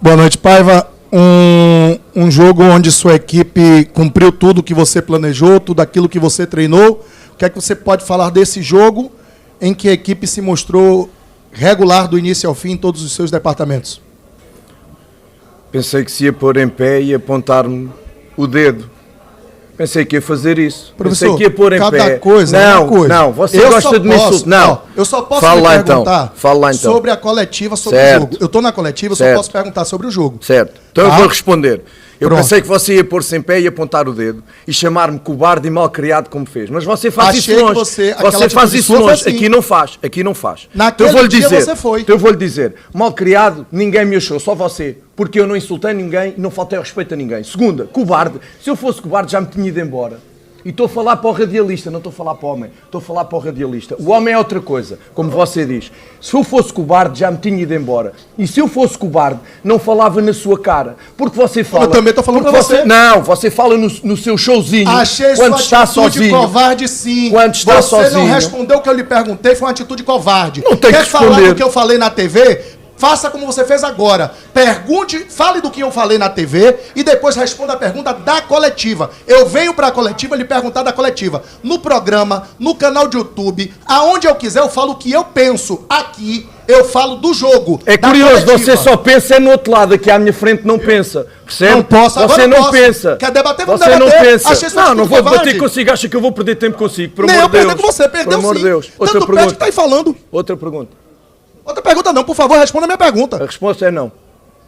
Boa noite, Paiva. Um jogo onde sua equipe cumpriu tudo que você planejou, tudo aquilo que você treinou. O que é que você pode falar desse jogo em que a equipe se mostrou regular do início ao fim em todos os seus departamentos? Pensei que se ia pôr em pé e apontar-me o dedo. Pensei que ia fazer isso. Professor, pensei que ia pôr em cada pé. coisa é uma coisa. Não, você gosta de me insultar. Não. Eu só posso Fala me lá perguntar Fala lá então. sobre a coletiva, sobre certo. o jogo. Eu estou na coletiva, eu só posso perguntar sobre o jogo. Certo. Então tá? eu vou responder. Eu Pronto. pensei que você ia pôr-se em pé e apontar o dedo e chamar-me cobarde e malcriado como fez. Mas você faz Achei isso longe. você faz isso longe. Assim. Aqui não faz. Aqui não faz. Naquele então, dia você foi. Então eu vou-lhe dizer. Malcriado, ninguém me achou. Só você. Porque eu não insultei ninguém e não faltei respeito a ninguém. Segunda, cobarde. Se eu fosse cobarde já me tinha ido embora. E estou a falar para o radialista, não estou a falar para o homem. Estou a falar para o radialista. O homem é outra coisa, como você diz. Se eu fosse cobarde, já me tinha ido embora. E se eu fosse cobarde, não falava na sua cara. Porque você fala... Eu também estou falando para você. Não, você fala no seu showzinho. Achei quando sua está atitude sozinho. covarde, sim. Quando está você sozinho. não respondeu o que eu lhe perguntei, foi uma atitude covarde. Não tem que Quer falar responder. do que eu falei na TV? Faça como você fez agora. Pergunte, fale do que eu falei na TV e depois responda a pergunta da coletiva. Eu venho para a coletiva lhe perguntar da coletiva. No programa, no canal de YouTube, aonde eu quiser, eu falo o que eu penso. Aqui, eu falo do jogo. É curioso, você só pensa no outro lado, aqui à minha frente não pensa. Percebe? Não posso, agora você não posso. pensa. Quer debater? Vamos você debater. não pensa. Achei sua Não atitude vou covarde. debater consigo. Acha que eu vou perder tempo consigo? Por Nem amor eu de Deus. perder com você, perdeu Por amor sim. de Deus. Outra Tanto perde pergunta. que tá aí falando. Outra pergunta. Outra pergunta não, por favor, responda a minha pergunta. A resposta é não.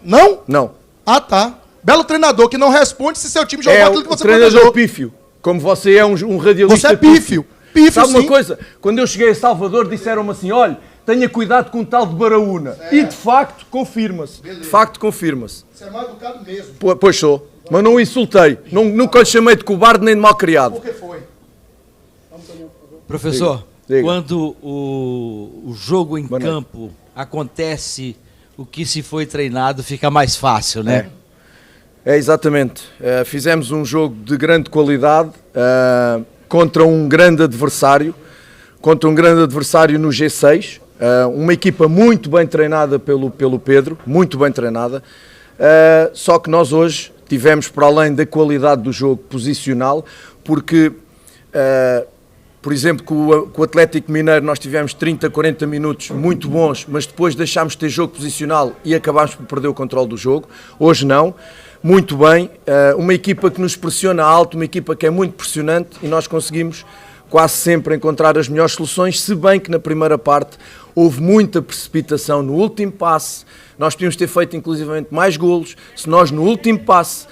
Não? Não. Ah, tá. Belo treinador que não responde se seu time jogou aquilo que o você treinador planejou. pífio. Como você é um radialista Você é pífio. Pífio, Sabe uma sim. coisa? Quando eu cheguei a Salvador, disseram-me assim, olha, tenha cuidado com o tal de Baraúna. E de facto, confirma-se. De facto, confirma-se. Você é mal educado mesmo. Pois sou. Mas não o insultei. Nunca lhe chamei de cobarde nem de malcriado. Por que foi? Professor, Diga. quando o jogo em campo acontece, o que se foi treinado fica mais fácil, né? É exatamente. Fizemos um jogo de grande qualidade contra um grande adversário no G6. Uma equipa muito bem treinada pelo Pedro, muito bem treinada. Só que nós hoje tivemos, para além da qualidade do jogo posicional, porque... por exemplo, com o Atlético Mineiro nós tivemos 30, 40 minutos muito bons, mas depois deixámos de ter jogo posicional e acabámos por perder o controle do jogo. Hoje não. Muito bem. Uma equipa que nos pressiona alto, uma equipa que é muito pressionante e nós conseguimos quase sempre encontrar as melhores soluções, se bem que na primeira parte houve muita precipitação no último passe. Nós podíamos ter feito inclusivamente mais golos se nós no último passe,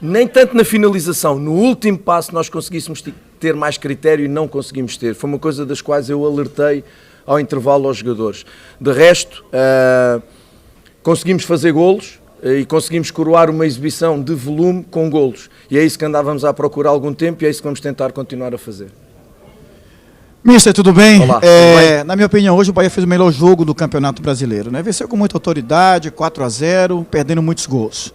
nem tanto na finalização, no último passe nós conseguíssemos ter mais critério e não conseguimos ter. Foi uma coisa das quais eu alertei ao intervalo aos jogadores. De resto, conseguimos fazer golos e conseguimos coroar uma exibição de volume com golos. E é isso que andávamos a procurar há algum tempo e é isso que vamos tentar continuar a fazer. Mister, tudo bem? Olá, tudo bem? Na minha opinião, hoje o Bahia fez o melhor jogo do Campeonato Brasileiro, né? Venceu com muita autoridade, 4-0, perdendo muitos gols.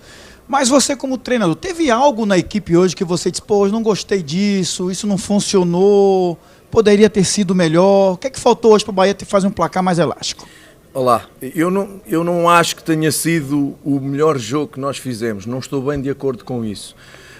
Mas você, como treinador, teve algo na equipe hoje que você disse, pô, hoje não gostei disso, isso não funcionou, poderia ter sido melhor. O que é que faltou hoje para o Bahia fazer um placar mais elástico? Olá, eu não acho que tenha sido o melhor jogo que nós fizemos, não estou bem de acordo com isso.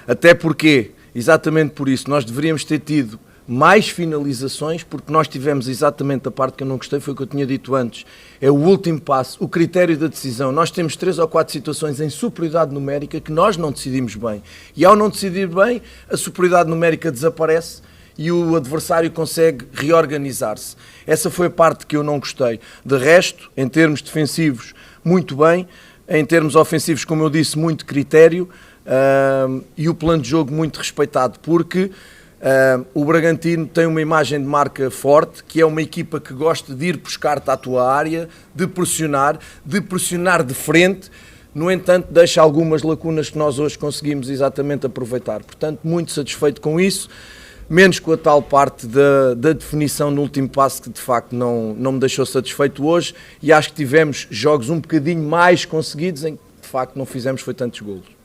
Até porque, exatamente por isso, nós deveríamos ter tido mais finalizações, porque nós tivemos exatamente a parte que eu não gostei, foi o que eu tinha dito antes, é o último passo, o critério da decisão. Nós temos 3 ou 4 situações em superioridade numérica que nós não decidimos bem. E ao não decidir bem, a superioridade numérica desaparece e o adversário consegue reorganizar-se. Essa foi a parte que eu não gostei. De resto, em termos defensivos, muito bem. Em termos ofensivos, como eu disse, muito critério. E o plano de jogo muito respeitado, porque o Bragantino tem uma imagem de marca forte, que é uma equipa que gosta de ir buscar-te à tua área, de pressionar de frente. No entanto, deixa algumas lacunas que nós hoje conseguimos exatamente aproveitar. Portanto, muito satisfeito com isso, menos com a tal parte da definição no último passo, que de facto não me deixou satisfeito hoje, e acho que tivemos jogos um bocadinho mais conseguidos em que de facto não fizemos foi tantos golos.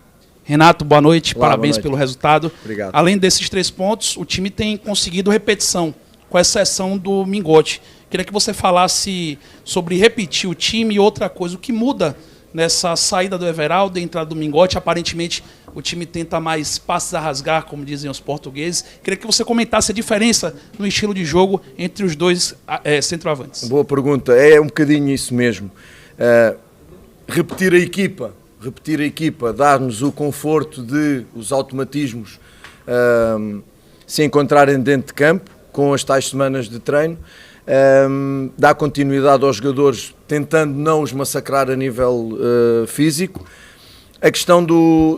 Renato, boa noite, Olá, parabéns boa noite. pelo resultado. Obrigado. Além desses 3 pontos, o time tem conseguido repetição, com exceção do Mingote, Queria que você falasse sobre repetir o time e outra coisa, o que muda nessa saída do Everaldo e entrada do Mingote. Aparentemente, o time tenta mais passes a rasgar, como dizem os portugueses. Queria que você comentasse a diferença no estilo de jogo entre os dois centroavantes. Boa pergunta. É um bocadinho isso mesmo. Repetir a equipa, dar-nos o conforto de os automatismos se encontrarem dentro de campo, com as tais semanas de treino, dar continuidade aos jogadores, tentando não os massacrar a nível físico. A questão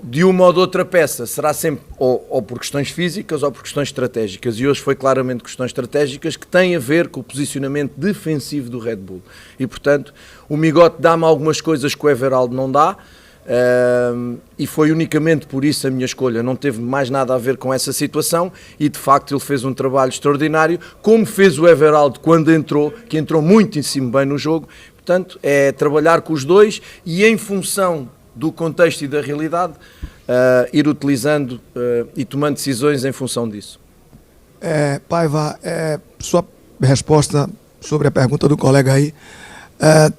de uma ou de outra peça será sempre ou por questões físicas ou por questões estratégicas, e hoje foi claramente questões estratégicas que têm a ver com o posicionamento defensivo do Red Bull, e portanto o Mingote dá-me algumas coisas que o Everaldo não dá, e foi unicamente por isso a minha escolha. Não teve mais nada a ver com essa situação, e de facto ele fez um trabalho extraordinário, como fez o Everaldo quando entrou, que entrou muitíssimo bem no jogo. Portanto, é trabalhar com os dois e, em função do contexto e da realidade, ir utilizando e tomando decisões em função disso. Paiva, sua resposta sobre a pergunta do colega aí,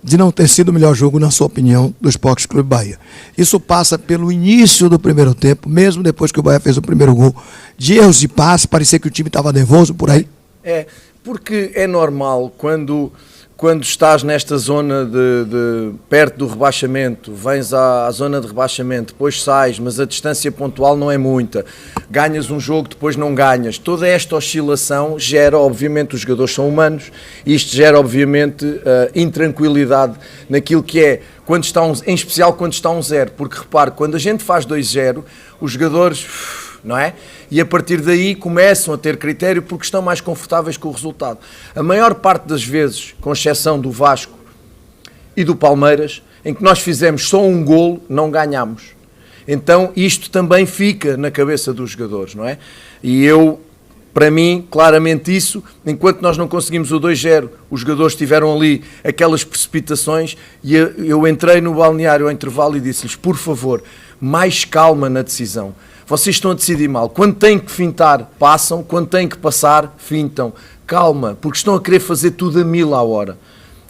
de não ter sido o melhor jogo, na sua opinião, do Esporte Clube Bahia. Isso passa pelo início do primeiro tempo, mesmo depois que o Bahia fez o primeiro gol, de erros de passe, parecia que o time estava nervoso por aí? Porque é normal, quando estás nesta zona de perto do rebaixamento, vens à zona de rebaixamento, depois sais, mas a distância pontual não é muita, ganhas um jogo, depois não ganhas. Toda esta oscilação gera, obviamente, os jogadores são humanos, e isto gera, obviamente, intranquilidade naquilo que é, quando está em especial quando está 1-0, porque repare, quando a gente faz 2-0, os jogadores, não é? E a partir daí começam a ter critério porque estão mais confortáveis com o resultado. A maior parte das vezes, com exceção do Vasco e do Palmeiras, em que nós fizemos só um golo, não ganhamos. Então isto também fica na cabeça dos jogadores, não é? E para mim, claramente isso, enquanto nós não conseguimos o 2-0, os jogadores tiveram ali aquelas precipitações, e eu entrei no balneário ao intervalo e disse-lhes, por favor, mais calma na decisão. Vocês estão a decidir mal. Quando têm que fintar, passam. Quando têm que passar, fintam. Calma, porque estão a querer fazer tudo a 1000 à hora.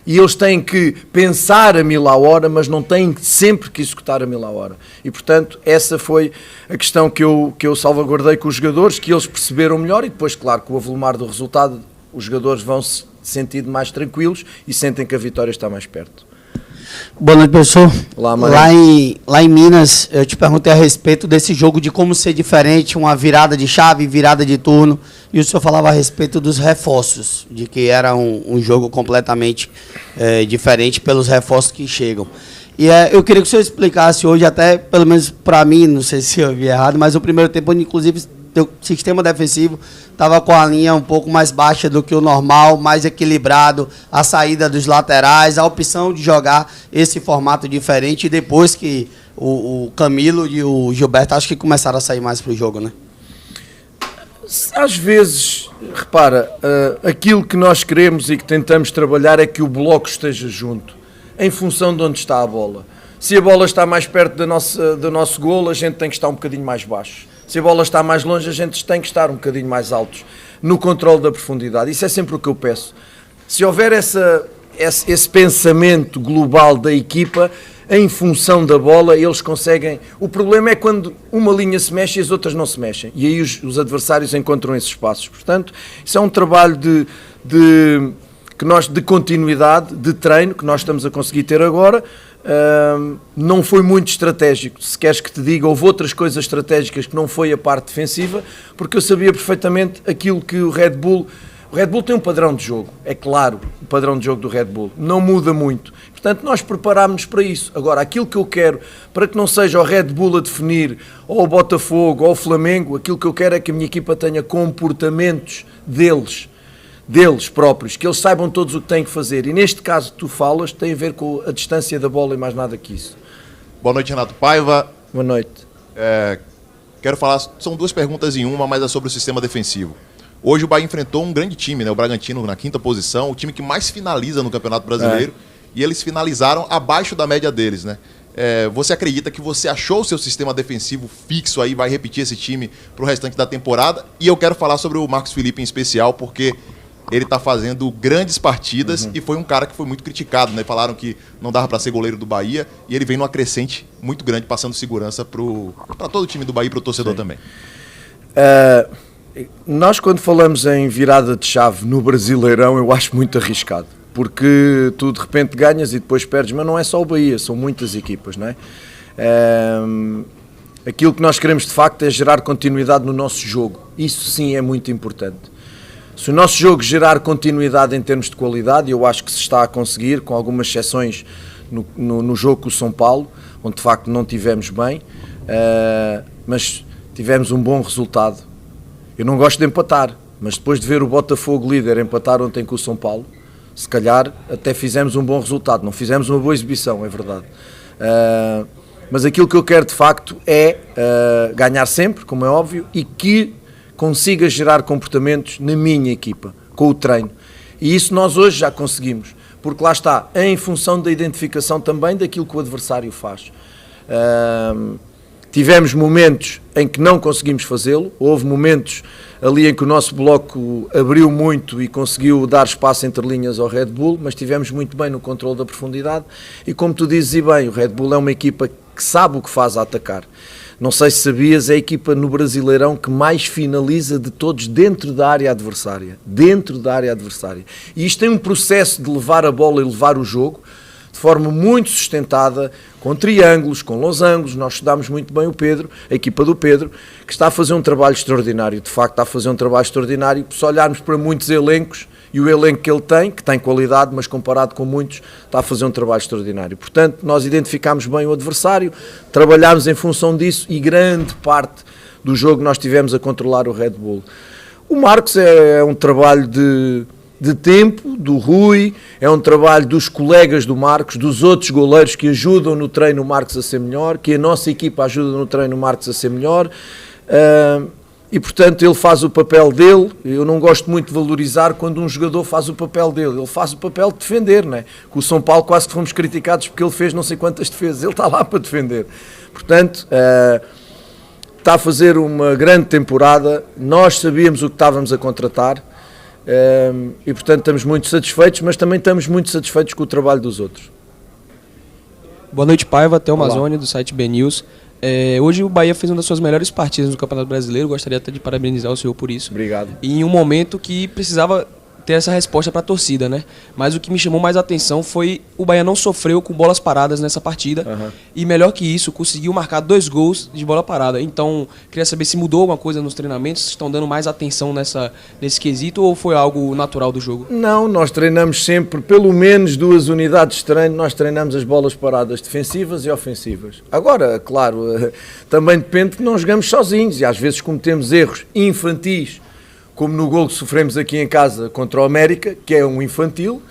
E eles têm que pensar a 1000 à hora, mas não têm sempre que executar a 1000 à hora. E, portanto, essa foi a questão que eu salvaguardei com os jogadores, que eles perceberam melhor, e depois, claro, com o avolumar do resultado, os jogadores vão se sentir mais tranquilos e sentem que a vitória está mais perto. Boa noite, professor. Olá, lá em Minas, eu te perguntei a respeito desse jogo, de como ser diferente, uma virada de chave, virada de turno, e o senhor falava a respeito dos reforços, de que era um jogo completamente diferente pelos reforços que chegam. E eu queria que o senhor explicasse hoje, até pelo menos para mim, não sei se eu vi errado, mas o primeiro tempo, inclusive, o sistema defensivo estava com a linha um pouco mais baixa do que o normal, mais equilibrado, a saída dos laterais, a opção de jogar esse formato diferente, e depois que o Camilo e o Gilberto acho que começaram a sair mais para o jogo, né? Às vezes, repara, aquilo que nós queremos e que tentamos trabalhar é que o bloco esteja junto, em função de onde está a bola. Se a bola está mais perto do nosso golo, a gente tem que estar um bocadinho mais baixo. Se a bola está mais longe, a gente tem que estar um bocadinho mais altos no controle da profundidade. Isso é sempre o que eu peço. Se houver esse pensamento global da equipa, em função da bola, eles conseguem... O problema é quando uma linha se mexe e as outras não se mexem. E aí os adversários encontram esses espaços. Portanto, isso é um trabalho de continuidade, de treino, que nós estamos a conseguir ter agora. Não foi muito estratégico, se queres que te diga, houve outras coisas estratégicas que não foi a parte defensiva, porque eu sabia perfeitamente aquilo que o Red Bull tem um padrão de jogo, é claro, o padrão de jogo do Red Bull não muda muito, portanto nós preparámos-nos para isso. Agora, aquilo que eu quero, para que não seja o Red Bull a definir, ou o Botafogo, ou o Flamengo, aquilo que eu quero é que a minha equipa tenha comportamentos deles próprios, que eles saibam todos o que têm que fazer, e neste caso que tu falas tem a ver com a distância da bola e mais nada que isso. Boa noite, Renato Paiva. Boa noite. Quero falar, são duas perguntas em uma, mas é sobre o sistema defensivo. Hoje o Bahia enfrentou um grande time, né? O Bragantino na 5ª posição, o time que mais finaliza no Campeonato Brasileiro, e eles finalizaram abaixo da média deles, né? Você acredita que você achou o seu sistema defensivo fixo aí, vai repetir esse time para o restante da temporada? E eu quero falar sobre o Marcos Felipe em especial, porque ele está fazendo grandes partidas e foi um cara que foi muito criticado, né? Falaram que não dava para ser goleiro do Bahia e ele vem numa crescente muito grande, passando segurança para todo o time do Bahia e para o torcedor também. Nós, quando falamos em virada de chave no Brasileirão, eu acho muito arriscado, porque tu de repente ganhas e depois perdes, mas não é só o Bahia, são muitas equipas, não é? Aquilo que nós queremos de facto é gerar continuidade no nosso jogo, isso sim é muito importante. Se o nosso jogo gerar continuidade em termos de qualidade, eu acho que se está a conseguir, com algumas exceções no jogo com o São Paulo, onde de facto não tivemos bem, mas tivemos um bom resultado. Eu não gosto de empatar, mas depois de ver o Botafogo líder empatar ontem com o São Paulo, se calhar até fizemos um bom resultado, não fizemos uma boa exibição, é verdade. Mas aquilo que eu quero de facto é ganhar sempre, como é óbvio, e que consiga gerar comportamentos na minha equipa, com o treino. E isso nós hoje já conseguimos, porque lá está, em função da identificação também daquilo que o adversário faz. Tivemos momentos em que não conseguimos fazê-lo, houve momentos ali em que o nosso bloco abriu muito e conseguiu dar espaço entre linhas ao Red Bull, mas estivemos muito bem no controle da profundidade e como tu dizes e bem, o Red Bull é uma equipa que sabe o que faz a atacar. Não sei se sabias, é a equipa no Brasileirão que mais finaliza de todos dentro da área adversária. Dentro da área adversária. E isto tem um processo de levar a bola e levar o jogo de forma muito sustentada, com triângulos, com losangos. Nós estudámos muito bem o Pedro, a equipa do Pedro, que está a fazer um trabalho extraordinário. De facto, está a fazer um trabalho extraordinário. Se olharmos para muitos elencos, e o elenco que tem qualidade, mas comparado com muitos, está a fazer um trabalho extraordinário. Portanto, nós identificámos bem o adversário, trabalhámos em função disso e grande parte do jogo nós tivemos a controlar o Red Bull. O Marcos é um trabalho de tempo, do Rui, é um trabalho dos colegas do Marcos, dos outros goleiros que ajudam no treino o Marcos a ser melhor, que a nossa equipa ajuda no treino o Marcos a ser melhor. E portanto ele faz o papel dele. Eu não gosto muito de valorizar quando um jogador faz o papel dele, ele faz o papel de defender, não é? Com o São Paulo quase que fomos criticados porque ele fez não sei quantas defesas, ele está lá para defender. Portanto, está a fazer uma grande temporada, nós sabíamos o que estávamos a contratar e portanto estamos muito satisfeitos, mas também estamos muito satisfeitos com o trabalho dos outros. Boa noite, Paiva, Theo Mazzoni do site BNews. Hoje o Bahia fez uma das suas melhores partidas no Campeonato Brasileiro, gostaria até de parabenizar o senhor por isso. Obrigado. E em um momento que precisava ter essa resposta para a torcida, né? Mas o que me chamou mais a atenção foi o Bahia não sofreu com bolas paradas nessa partida e melhor que isso, conseguiu marcar 2 gols de bola parada. Então, queria saber se mudou alguma coisa nos treinamentos, se estão dando mais atenção nesse quesito ou foi algo natural do jogo? Não, nós treinamos sempre, pelo menos 2 unidades de treino, nós treinamos as bolas paradas defensivas e ofensivas. Agora, claro, também depende que não jogamos sozinhos e às vezes cometemos erros infantis, como no gol que sofremos aqui em casa contra o América, que é um infantil,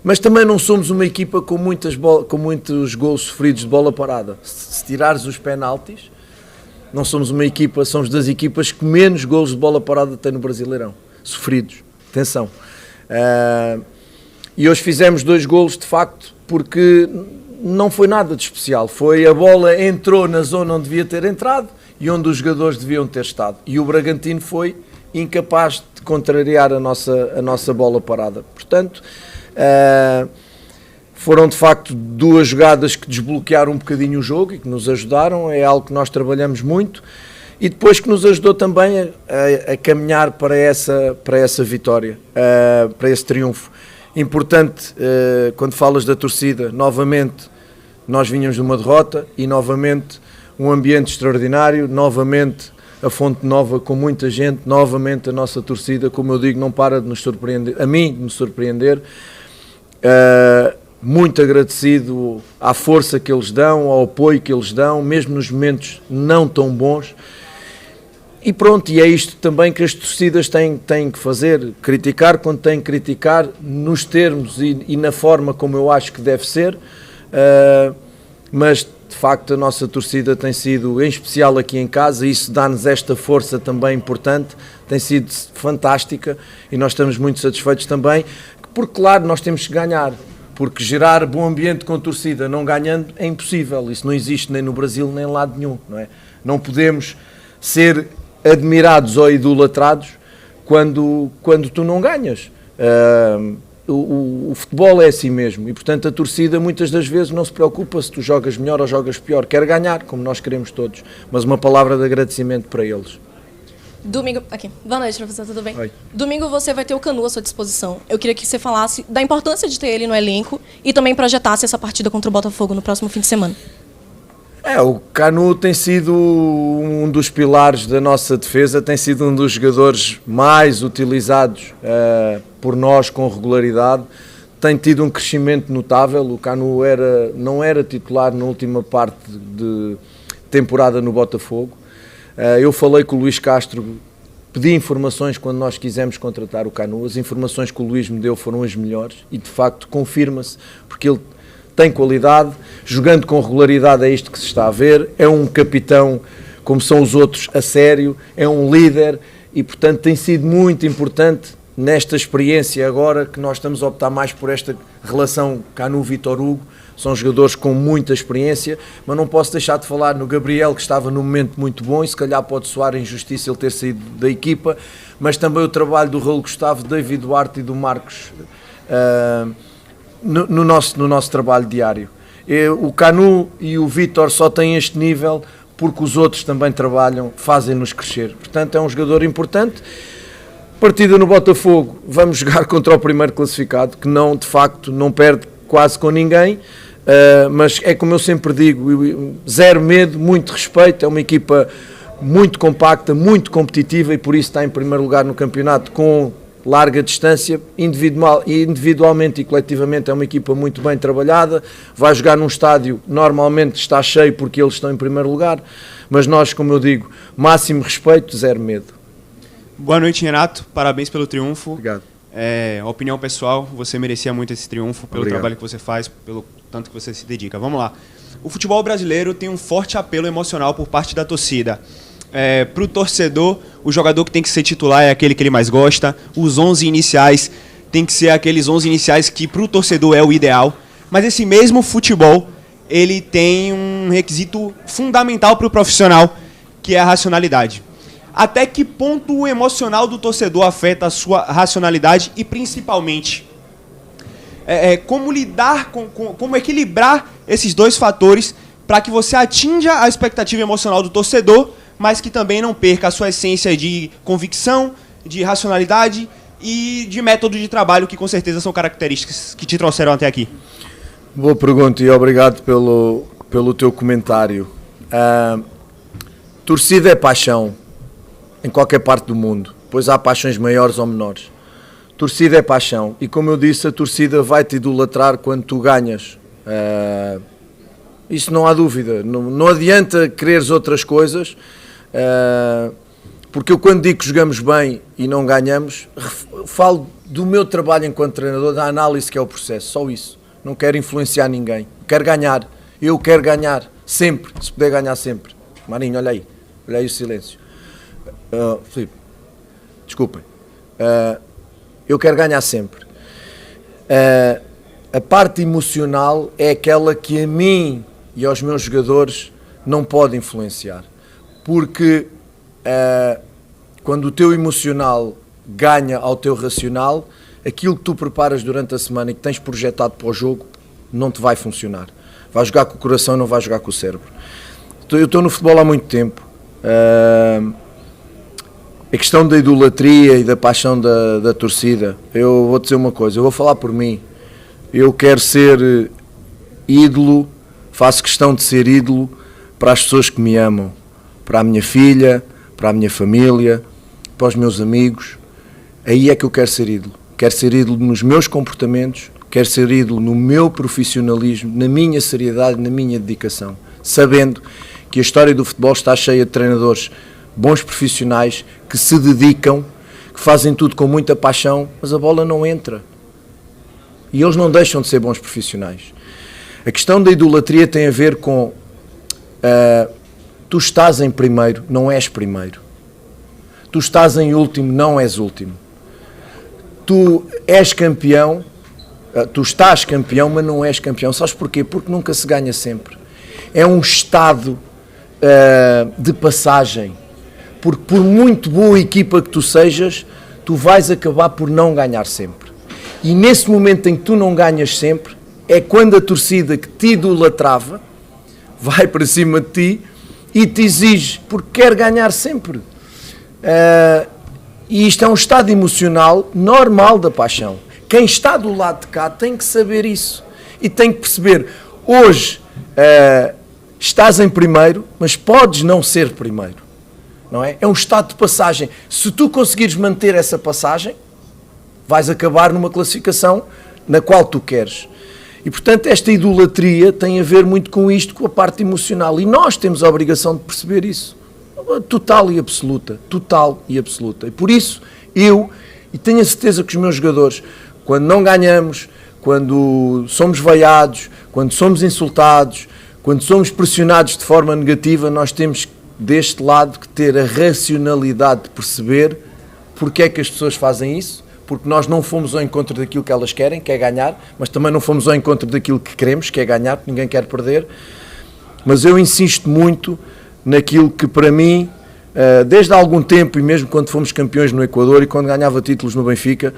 mas também não somos uma equipa com muitos gols sofridos de bola parada. Se tirares os penaltis, não somos uma equipa, somos das equipas que menos gols de bola parada tem no Brasileirão, sofridos. Atenção. E hoje fizemos 2 golos, de facto, porque não foi nada de especial. Foi a bola entrou na zona onde devia ter entrado e onde os jogadores deviam ter estado. E o Bragantino foi incapaz de contrariar a nossa bola parada. Portanto, foram de facto 2 jogadas que desbloquearam um bocadinho o jogo e que nos ajudaram, é algo que nós trabalhamos muito e depois que nos ajudou também a caminhar para essa vitória, para esse triunfo. Importante, quando falas da torcida, novamente nós vinhamos de uma derrota e novamente um ambiente extraordinário, novamente a Fonte Nova com muita gente, novamente a nossa torcida, como eu digo, não para de nos surpreender, a mim de me surpreender. Muito agradecido à força que eles dão, ao apoio que eles dão, mesmo nos momentos não tão bons. E pronto, e é isto também que as torcidas têm que fazer, criticar quando têm que criticar, nos termos e na forma como eu acho que deve ser, mas de facto a nossa torcida tem sido, em especial aqui em casa, e isso dá-nos esta força também importante, tem sido fantástica e nós estamos muito satisfeitos também, porque claro, nós temos que ganhar, porque gerar bom ambiente com torcida não ganhando é impossível, isso não existe nem no Brasil nem em lado nenhum, não é? Não podemos ser admirados ou idolatrados quando tu não ganhas. O futebol é assim mesmo e, portanto, a torcida muitas das vezes não se preocupa se tu jogas melhor ou jogas pior. Quer ganhar, como nós queremos todos, mas uma palavra de agradecimento para eles. Domingo, aqui. Boa noite, professor, tudo bem? Oi. Domingo você vai ter o Canu à sua disposição. Eu queria que você falasse da importância de ter ele no elenco e também projetasse essa partida contra o Botafogo no próximo fim de semana. O Canu tem sido um dos pilares da nossa defesa, tem sido um dos jogadores mais utilizados por nós com regularidade, tem tido um crescimento notável. O Canu não era titular na última parte de temporada no Botafogo. Eu falei com o Luís Castro, pedi informações quando nós quisemos contratar o Canu, as informações que o Luís me deu foram as melhores e de facto confirma-se, porque ele tem qualidade, jogando com regularidade é isto que se está a ver, é um capitão como são os outros a sério, é um líder e portanto tem sido muito importante nesta experiência agora que nós estamos a optar mais por esta relação Canu-Vítor Hugo. São jogadores com muita experiência, mas não posso deixar de falar no Gabriel, que estava num momento muito bom e se calhar pode soar injustiça ele ter saído da equipa, mas também o trabalho do Raul Gustavo, David Duarte e do Marcos no nosso trabalho diário. O Canu e o Vítor só têm este nível porque os outros também trabalham, fazem-nos crescer. Portanto, é um jogador importante. Partida no Botafogo, vamos jogar contra o primeiro classificado, que não, de facto, não perde quase com ninguém, mas é como eu sempre digo, zero medo, muito respeito, é uma equipa muito compacta, muito competitiva e por isso está em primeiro lugar no campeonato com larga distância, individualmente e coletivamente é uma equipa muito bem trabalhada, vai jogar num estádio, normalmente está cheio porque eles estão em primeiro lugar, mas nós, como eu digo, máximo respeito, zero medo. Boa noite, Renato, parabéns pelo triunfo. Obrigado. Opinião pessoal, você merecia muito esse triunfo pelo Obrigado. trabalho que você faz, pelo tanto que você se dedica. Vamos lá. O futebol brasileiro tem um forte apelo emocional por parte da torcida. Para o torcedor, o jogador que tem que ser titular é aquele que ele mais gosta. Os 11 iniciais tem que ser aqueles 11 iniciais que para o torcedor é o ideal. Mas esse mesmo futebol, ele tem um requisito fundamental para o profissional, que é a racionalidade. Até que ponto o emocional do torcedor afeta a sua racionalidade e, principalmente, como lidar, como equilibrar esses dois fatores para que você atinja a expectativa emocional do torcedor, mas que também não perca a sua essência de convicção, de racionalidade e de método de trabalho, que com certeza são características que te trouxeram até aqui. Boa pergunta e obrigado pelo teu comentário. Torcida é paixão. Em qualquer parte do mundo, pois há paixões maiores ou menores. Torcida é paixão e, como eu disse, a torcida vai-te idolatrar quando tu ganhas. Isso não há dúvida. Não adianta quereres outras coisas, porque eu quando digo que jogamos bem e não ganhamos, falo do meu trabalho enquanto treinador, da análise que é o processo, só isso. Não quero influenciar ninguém. Quero ganhar. Eu quero ganhar sempre, se puder ganhar sempre. Marinho, olha aí o silêncio. Filipe, desculpem, eu quero ganhar sempre. A parte emocional é aquela que a mim e aos meus jogadores não pode influenciar, porque quando o teu emocional ganha ao teu racional, aquilo que tu preparas durante a semana e que tens projetado para o jogo não te vai funcionar. Vai jogar com o coração, não vai jogar com o cérebro. Eu estou no futebol há muito tempo. A questão da idolatria e da paixão da torcida, eu vou dizer uma coisa, eu vou falar por mim, eu quero ser ídolo, faço questão de ser ídolo para as pessoas que me amam, para a minha filha, para a minha família, para os meus amigos, aí é que eu quero ser ídolo nos meus comportamentos, quero ser ídolo no meu profissionalismo, na minha seriedade, na minha dedicação, sabendo que a história do futebol está cheia de treinadores bons profissionais que se dedicam, que fazem tudo com muita paixão, mas a bola não entra. E eles não deixam de ser bons profissionais. A questão da idolatria tem a ver com tu estás em primeiro, não és primeiro. Tu estás em último, não és último. Tu és campeão, tu estás campeão, mas não és campeão. Sabes porquê? Porque nunca se ganha sempre. É um estado de passagem. Porque por muito boa equipa que tu sejas, tu vais acabar por não ganhar sempre. E nesse momento em que tu não ganhas sempre, é quando a torcida que te idolatrava vai para cima de ti e te exige, porque quer ganhar sempre. E isto é um estado emocional normal da paixão. Quem está do lado de cá tem que saber isso. E tem que perceber, hoje estás em primeiro, mas podes não ser primeiro. Não é? É um estado de passagem. Se tu conseguires manter essa passagem, vais acabar numa classificação na qual tu queres. E, portanto, esta idolatria tem a ver muito com isto, com a parte emocional. E nós temos a obrigação de perceber isso. Total e absoluta. Total e absoluta. E por isso, e tenho a certeza que os meus jogadores, quando não ganhamos, quando somos vaiados, quando somos insultados, quando somos pressionados de forma negativa, nós temos, deste lado, que ter a racionalidade de perceber porque é que as pessoas fazem isso. Porque nós não fomos ao encontro daquilo que elas querem, que é ganhar, mas também não fomos ao encontro daquilo que queremos, que é ganhar, porque ninguém quer perder. Mas eu insisto muito naquilo que, para mim, desde há algum tempo, e mesmo quando fomos campeões no Equador e quando ganhava títulos no Benfica,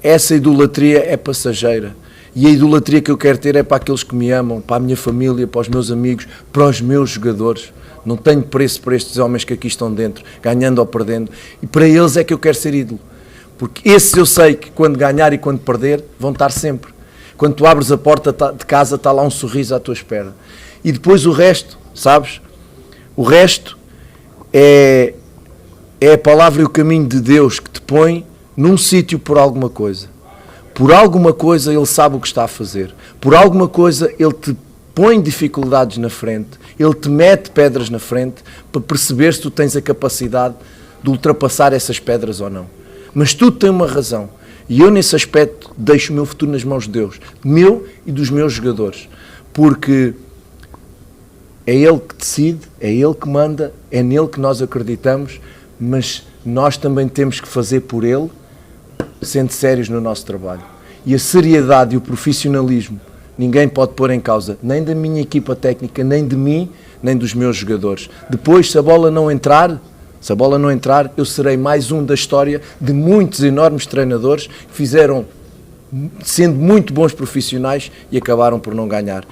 essa idolatria é passageira. E a idolatria que eu quero ter é para aqueles que me amam, para a minha família, para os meus amigos, para os meus jogadores. Não tenho preço para estes homens que aqui estão dentro, ganhando ou perdendo. E para eles é que eu quero ser ídolo. Porque esses eu sei que quando ganhar e quando perder vão estar sempre. Quando tu abres a porta de casa está lá um sorriso à tua espera. E depois o resto, sabes? O resto é a palavra e o caminho de Deus que te põe num sítio por alguma coisa. Por alguma coisa Ele sabe o que está a fazer. Por alguma coisa Ele te põe dificuldades na frente. Ele te mete pedras na frente para perceber se tu tens a capacidade de ultrapassar essas pedras ou não. Mas tudo tem uma razão. E eu, nesse aspecto, deixo o meu futuro nas mãos de Deus. Meu e dos meus jogadores. Porque é Ele que decide, é Ele que manda, é nele que nós acreditamos, mas nós também temos que fazer por Ele, sendo sérios no nosso trabalho. E a seriedade e o profissionalismo, ninguém pode pôr em causa, nem da minha equipa técnica, nem de mim, nem dos meus jogadores. Depois, se a bola não entrar, eu serei mais um da história de muitos enormes treinadores que fizeram, sendo muito bons profissionais, e acabaram por não ganhar.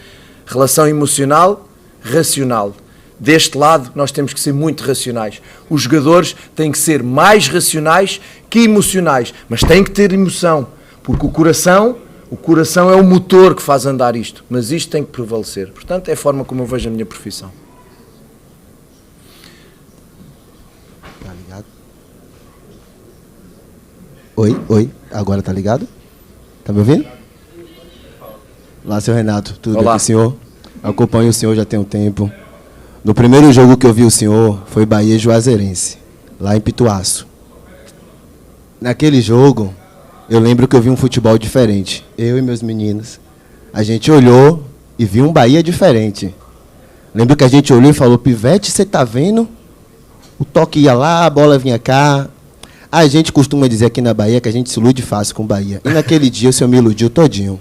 Relação emocional, racional. Deste lado, nós temos que ser muito racionais. Os jogadores têm que ser mais racionais que emocionais, mas têm que ter emoção, porque o coração é o motor que faz andar isto, mas isto tem que prevalecer. Portanto, é a forma como eu vejo a minha profissão. Tá ligado? Oi, agora tá ligado? Tá me ouvindo? Olá, seu Renato, tudo bem com o senhor? Acompanho o senhor já tem um tempo. No primeiro jogo que eu vi o senhor foi Bahia e Juazeirense, lá em Pituaço. Naquele jogo, eu lembro que eu vi um futebol diferente. Eu e meus meninos. A gente olhou e viu um Bahia diferente. Lembro que a gente olhou e falou: Pivete, você tá vendo? O toque ia lá, a bola vinha cá. A gente costuma dizer aqui na Bahia que a gente se ilude fácil com o Bahia. E naquele dia o senhor me iludiu todinho.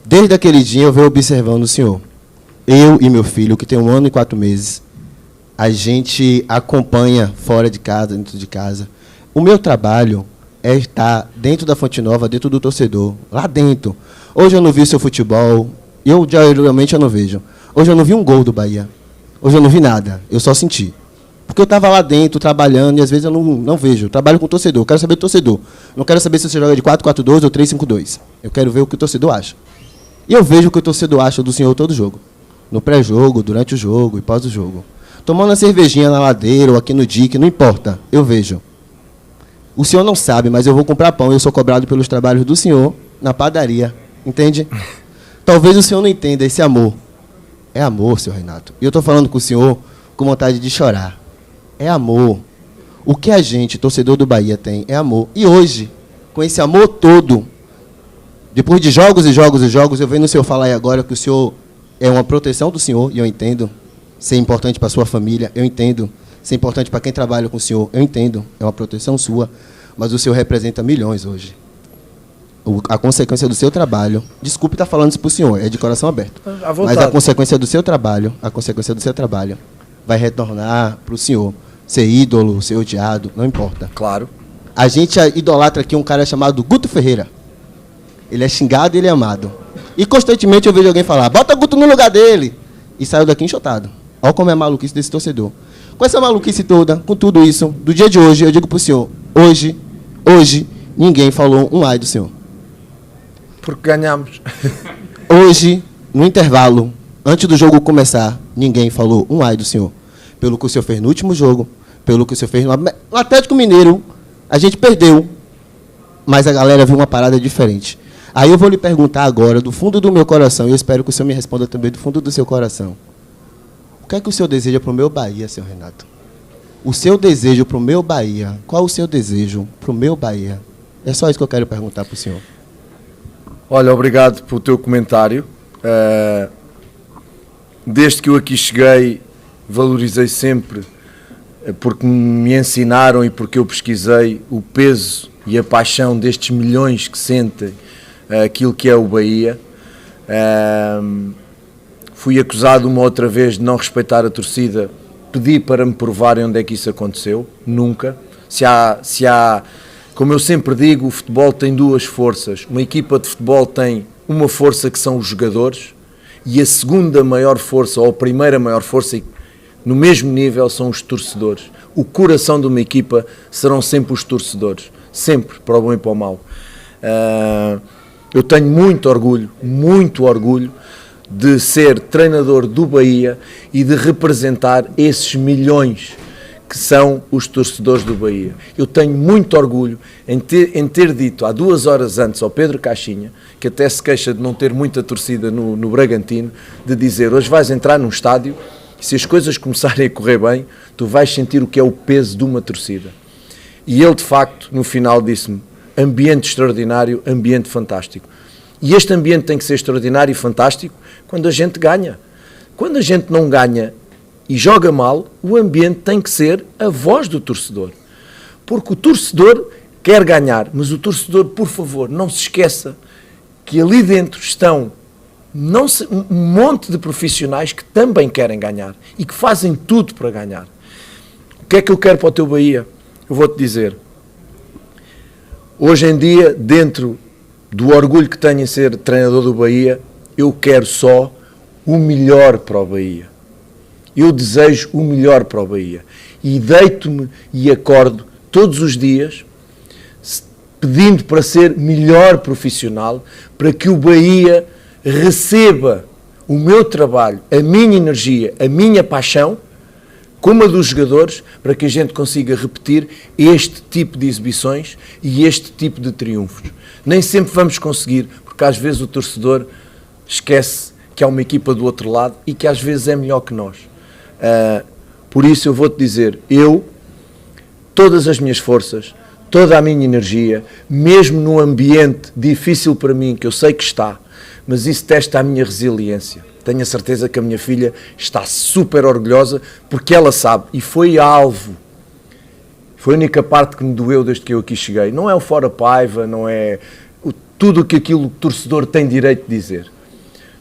Desde aquele dia eu venho observando o senhor. Eu e meu filho, que tem 1 ano e 4 meses, a gente acompanha fora de casa, dentro de casa. O meu trabalho é estar dentro da Fonte Nova, dentro do torcedor, lá dentro. Hoje eu não vi o seu futebol, geralmente eu não vejo. Hoje eu não vi um gol do Bahia. Hoje eu não vi nada, eu só senti. Porque eu estava lá dentro, trabalhando, e às vezes eu não vejo. Eu trabalho com o torcedor, eu quero saber do torcedor. Não quero saber se você joga de 4-4-2 ou 3-5-2. Eu quero ver o que o torcedor acha. E eu vejo o que o torcedor acha do senhor todo jogo. No pré-jogo, durante o jogo e pós o jogo. Tomando uma cervejinha na ladeira ou aqui no dique, não importa, eu vejo. O senhor não sabe, mas eu vou comprar pão e eu sou cobrado pelos trabalhos do senhor na padaria. Entende? Talvez o senhor não entenda esse amor. É amor, senhor Renato. E eu estou falando com o senhor com vontade de chorar. É amor. O que a gente, torcedor do Bahia, tem é amor. E hoje, com esse amor todo, depois de jogos e jogos e jogos, eu venho no senhor falar aí agora que o senhor é uma proteção do senhor, e eu entendo. Ser importante para a sua família, eu entendo. Ser importante para quem trabalha com o senhor, eu entendo. É uma proteção sua. Mas o senhor representa milhões hoje. A consequência do seu trabalho... Desculpe estar falando isso para o senhor, é de coração aberto. Mas a consequência do seu trabalho, vai retornar para o senhor. Ser ídolo, ser odiado, não importa. Claro. A gente idolatra aqui um cara chamado Guto Ferreira. Ele é xingado e ele é amado. E constantemente eu vejo alguém falar, bota Guto no lugar dele. E saiu daqui enxotado. Olha como é a maluquice desse torcedor. Com essa maluquice toda, com tudo isso, do dia de hoje, eu digo pro senhor, hoje, ninguém falou um ai do senhor. Porque ganhamos. Hoje, no intervalo, antes do jogo começar, ninguém falou um ai do senhor. Pelo que o senhor fez no último jogo, pelo que o senhor fez no Atlético Mineiro, a gente perdeu, mas a galera viu uma parada diferente. Aí eu vou lhe perguntar agora, do fundo do meu coração, e eu espero que o senhor me responda também do fundo do seu coração. O que é que o senhor deseja para o meu Bahia, senhor Renato? O seu desejo para o meu Bahia, qual o seu desejo para o meu Bahia? É só isso que eu quero perguntar para o senhor. Olha, obrigado pelo teu comentário. Desde que eu aqui cheguei, valorizei sempre, porque me ensinaram e porque eu pesquisei o peso e a paixão destes milhões que sentem aquilo que é o Bahia. Fui acusado uma outra vez de não respeitar a torcida, pedi para me provarem onde é que isso aconteceu, nunca. Se há, como eu sempre digo, o futebol tem duas forças. Uma equipa de futebol tem uma força que são os jogadores e a segunda maior força, ou a primeira maior força, no mesmo nível, são os torcedores. O coração de uma equipa serão sempre os torcedores, sempre, para o bom e para o mal. Eu tenho muito orgulho de ser treinador do Bahia e de representar esses milhões que são os torcedores do Bahia. Eu tenho muito orgulho em ter dito há 2 horas antes ao Pedro Caixinha, que até se queixa de não ter muita torcida no Bragantino, de dizer, hoje vais entrar num estádio e se as coisas começarem a correr bem, tu vais sentir o que é o peso de uma torcida. E ele, de facto, no final disse-me, ambiente extraordinário, ambiente fantástico. E este ambiente tem que ser extraordinário e fantástico quando a gente ganha. Quando a gente não ganha e joga mal, o ambiente tem que ser a voz do torcedor. Porque o torcedor quer ganhar, mas o torcedor, por favor, não se esqueça que ali dentro estão um monte de profissionais que também querem ganhar e que fazem tudo para ganhar. O que é que eu quero para o teu Bahia? Eu vou-te dizer. Hoje em dia, dentro do orgulho que tenho em ser treinador do Bahia, eu quero só o melhor para o Bahia. Eu desejo o melhor para o Bahia. E deito-me e acordo todos os dias pedindo para ser melhor profissional, para que o Bahia receba o meu trabalho, a minha energia, a minha paixão, como a dos jogadores, para que a gente consiga repetir este tipo de exibições e este tipo de triunfos. Nem sempre vamos conseguir, porque às vezes o torcedor esquece que há uma equipa do outro lado e que às vezes é melhor que nós. Por isso eu vou-te dizer, todas as minhas forças, toda a minha energia, mesmo num ambiente difícil para mim, que eu sei que está, mas isso testa a minha resiliência. Tenho a certeza que a minha filha está super orgulhosa, porque ela sabe, e foi alvo. Foi a única parte que me doeu desde que eu aqui cheguei. Não é o fora Paiva, não é tudo o que aquilo o torcedor tem direito de dizer.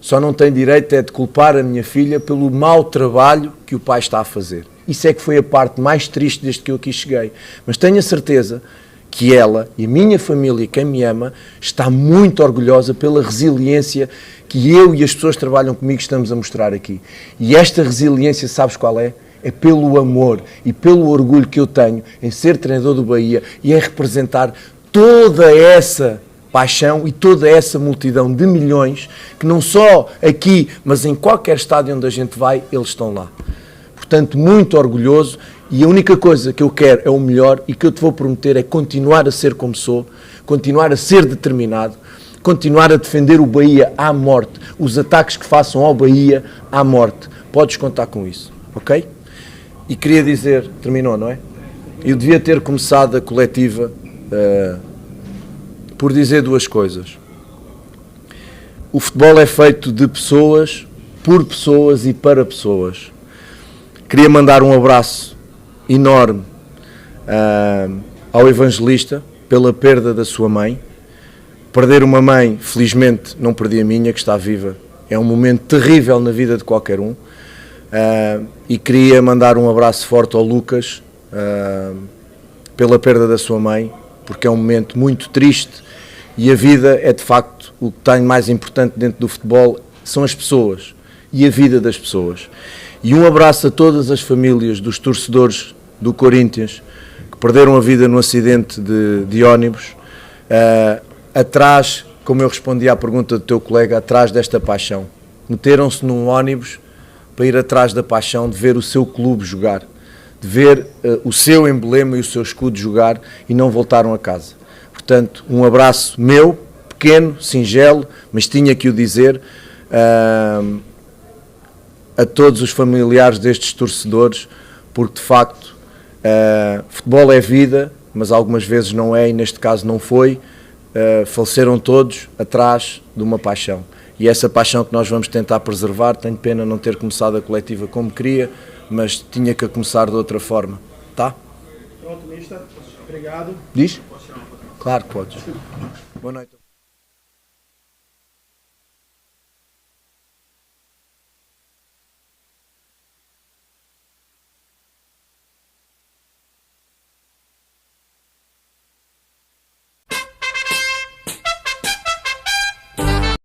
Só não tem direito é de culpar a minha filha pelo mau trabalho que o pai está a fazer. Isso é que foi a parte mais triste desde que eu aqui cheguei. Mas tenho a certeza que ela e a minha família, quem me ama, está muito orgulhosa pela resiliência que eu e as pessoas que trabalham comigo estamos a mostrar aqui. E esta resiliência, sabes qual é? É pelo amor e pelo orgulho que eu tenho em ser treinador do Bahia e em representar toda essa paixão e toda essa multidão de milhões que não só aqui, mas em qualquer estádio onde a gente vai, eles estão lá. Portanto, muito orgulhoso, e a única coisa que eu quero é o melhor e que eu te vou prometer é continuar a ser como sou, continuar a ser determinado, continuar a defender o Bahia à morte, os ataques que façam ao Bahia à morte. Podes contar com isso, ok? E queria dizer, terminou, não é? Eu devia ter começado a coletiva por dizer 2 coisas. O futebol é feito de pessoas, por pessoas e para pessoas. Queria mandar um abraço enorme ao Evangelista pela perda da sua mãe. Perder uma mãe, felizmente não perdi a minha, que está viva. É um momento terrível na vida de qualquer um. E queria mandar um abraço forte ao Lucas pela perda da sua mãe, porque é um momento muito triste e a vida é de facto o que tem mais importante dentro do futebol são as pessoas e a vida das pessoas. E um abraço a todas as famílias dos torcedores do Corinthians que perderam a vida no acidente de ónibus, atrás, como eu respondi à pergunta do teu colega, atrás desta paixão. Meteram-se num ónibus para ir atrás da paixão de ver o seu clube jogar, de ver o seu emblema e o seu escudo jogar, e não voltaram a casa. Portanto, um abraço meu, pequeno, singelo, mas tinha que o dizer, a todos os familiares destes torcedores, porque de facto futebol é vida, mas algumas vezes não é, e neste caso não foi. Faleceram todos atrás de uma paixão, e essa paixão que nós vamos tentar preservar. Tenho pena não ter começado a coletiva como queria, mas tinha que começar de outra forma, tá? Pronto, mister. Obrigado. Diz? Claro que podes. Boa noite.